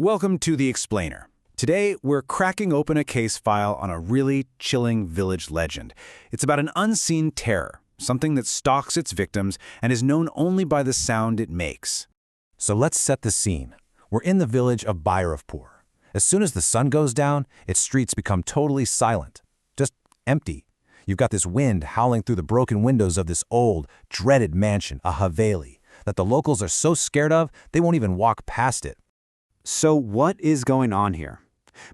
Welcome to The Explainer. Today, we're cracking open a case file on a really chilling village legend. It's about an unseen terror, something that stalks its victims and is known only by the sound it makes. So let's set the scene. We're in the village of Bhayankar. As soon as the sun goes down, its streets become totally silent, just empty. You've got this wind howling through the broken windows of this old, dreaded mansion, a haveli, that the locals are so scared of, they won't even walk past it. So what is going on here?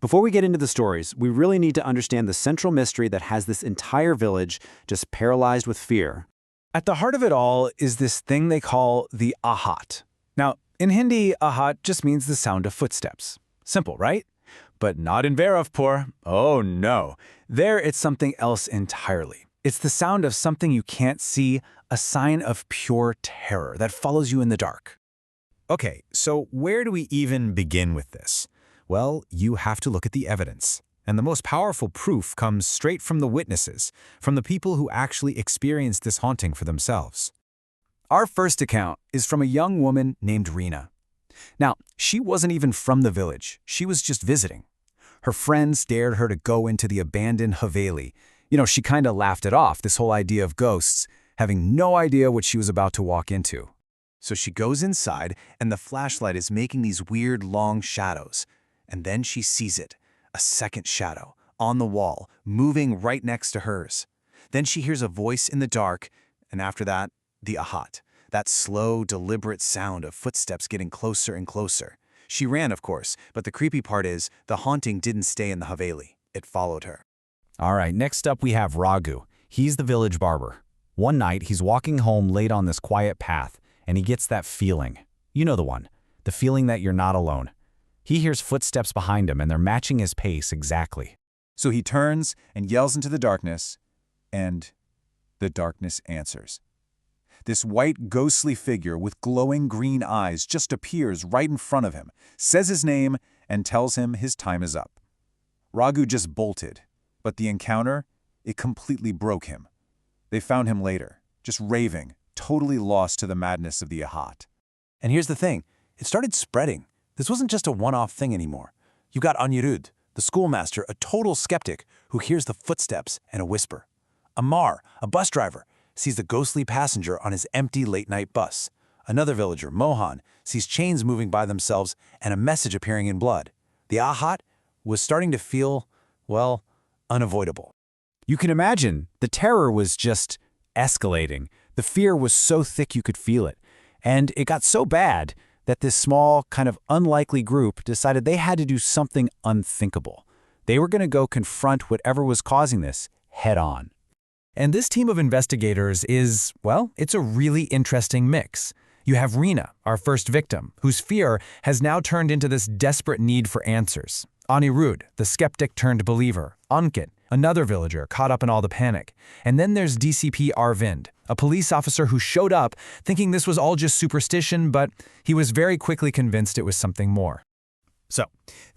Before we get into the stories, we really need to understand the central mystery that has this entire village just paralyzed with fear. At the heart of it all is this thing they call the Aahat. Now, in Hindi, Aahat just means the sound of footsteps. Simple, right? But not in Bhayankar. Oh no. There it's something else entirely. It's the sound of something you can't see, a sign of pure terror that follows you in the dark. Okay, so where do we even begin with this? Well, you have to look at the evidence. And the most powerful proof comes straight from the witnesses, from the people who actually experienced this haunting for themselves. Our first account is from a young woman named Reena. Now, she wasn't even from the village. She was just visiting. Her friends dared her to go into the abandoned haveli. She kind of laughed it off, this whole idea of ghosts, having no idea what she was about to walk into. So she goes inside, and the flashlight is making these weird long shadows. And then she sees it, a second shadow, on the wall, moving right next to hers. Then she hears a voice in the dark, and after that, the Aahat, that slow, deliberate sound of footsteps getting closer and closer. She ran, of course, but the creepy part is the haunting didn't stay in the haveli. It followed her. All right, next up we have Raghu. He's the village barber. One night, he's walking home late on this quiet path, and he gets that feeling. You know the one, the feeling that you're not alone. He hears footsteps behind him, and they're matching his pace exactly. So he turns and yells into the darkness, and the darkness answers. This white, ghostly figure with glowing green eyes just appears right in front of him, says his name, and tells him his time is up. Raghu just bolted, but the encounter, it completely broke him. They found him later, just raving, totally lost to the madness of the Aahat. And here's the thing, it started spreading. This wasn't just a one-off thing anymore. You got Anirudh, the schoolmaster, a total skeptic who hears the footsteps and a whisper. Amar, a bus driver, sees the ghostly passenger on his empty late-night bus. Another villager, Mohan, sees chains moving by themselves and a message appearing in blood. The Aahat was starting to feel, well, unavoidable. You can imagine, the terror was just escalating. The fear was so thick you could feel it. And it got so bad that this small, kind of unlikely group decided they had to do something unthinkable. They were going to go confront whatever was causing this head on. And this team of investigators is, well, it's a really interesting mix. You have Reena, our first victim, whose fear has now turned into this desperate need for answers. Anirudh, the skeptic turned believer. Ankit, another villager caught up in all the panic. And then there's DCP Arvind, a police officer who showed up thinking this was all just superstition, but he was very quickly convinced it was something more. So,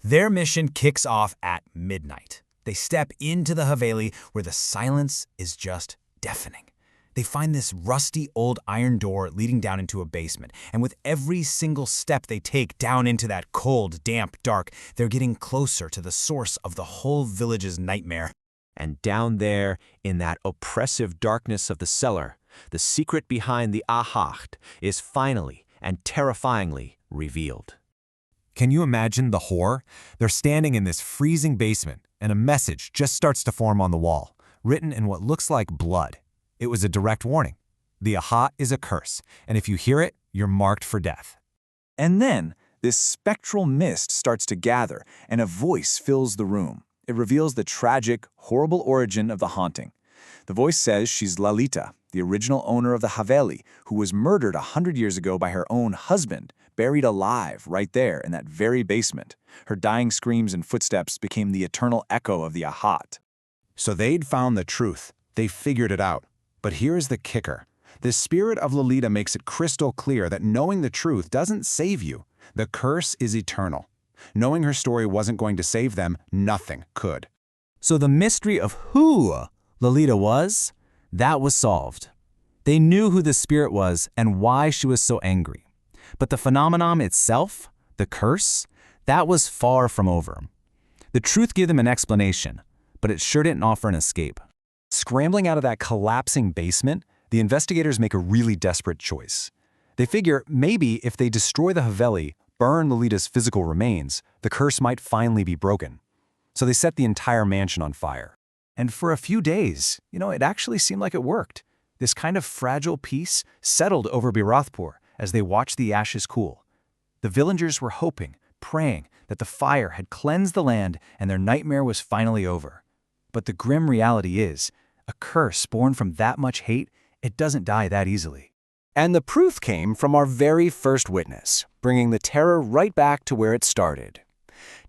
their mission kicks off at midnight. They step into the haveli where the silence is just deafening. They find this rusty old iron door leading down into a basement, and with every single step they take down into that cold, damp, dark, they're getting closer to the source of the whole village's nightmare. And down there, in that oppressive darkness of the cellar, the secret behind the Aahat is finally and terrifyingly revealed. Can you imagine the horror? They're standing in this freezing basement, and a message just starts to form on the wall, written in what looks like blood. It was a direct warning. The Aahat is a curse, and if you hear it, you're marked for death. And then, this spectral mist starts to gather, and a voice fills the room. It reveals the tragic, horrible origin of the haunting. The voice says she's Lalita, the original owner of the haveli, who was murdered 100 years ago by her own husband, buried alive right there in that very basement. Her dying screams and footsteps became the eternal echo of the Aahat. So they'd found the truth. They figured it out. But here's the kicker. The spirit of Lalita makes it crystal clear that knowing the truth doesn't save you. The curse is eternal. Knowing her story wasn't going to save them, nothing could. So the mystery of who Lalita was, that was solved. They knew who the spirit was and why she was so angry. But the phenomenon itself, the curse, That was far from over. The truth gave them an explanation, but it sure didn't offer an escape. Scrambling out of that collapsing basement, the investigators make a really desperate choice. They figure maybe if they destroy the Haveli, burn Lolita's physical remains, the curse might finally be broken. So they set the entire mansion on fire. And for a few days, it actually seemed like it worked. This kind of fragile peace settled over Birathpur as they watched the ashes cool. The villagers were hoping, praying that the fire had cleansed the land and their nightmare was finally over. But the grim reality is, a curse born from that much hate, it doesn't die that easily. And the proof came from our very first witness, bringing the terror right back to where it started.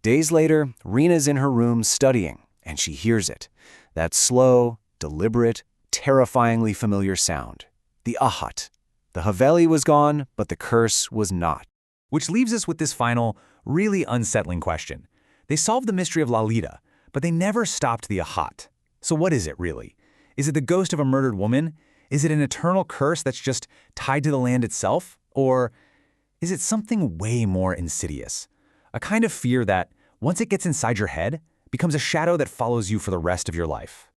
Days later, Rena's in her room studying, and she hears it. That slow, deliberate, terrifyingly familiar sound. The Aahat. The Haveli was gone, but the curse was not. Which leaves us with this final, really unsettling question. They solved the mystery of Lalita, but they never stopped the Aahat. So what is it really? Is it the ghost of a murdered woman? Is it an eternal curse that's just tied to the land itself? Or is it something way more insidious? A kind of fear that, once it gets inside your head, becomes a shadow that follows you for the rest of your life.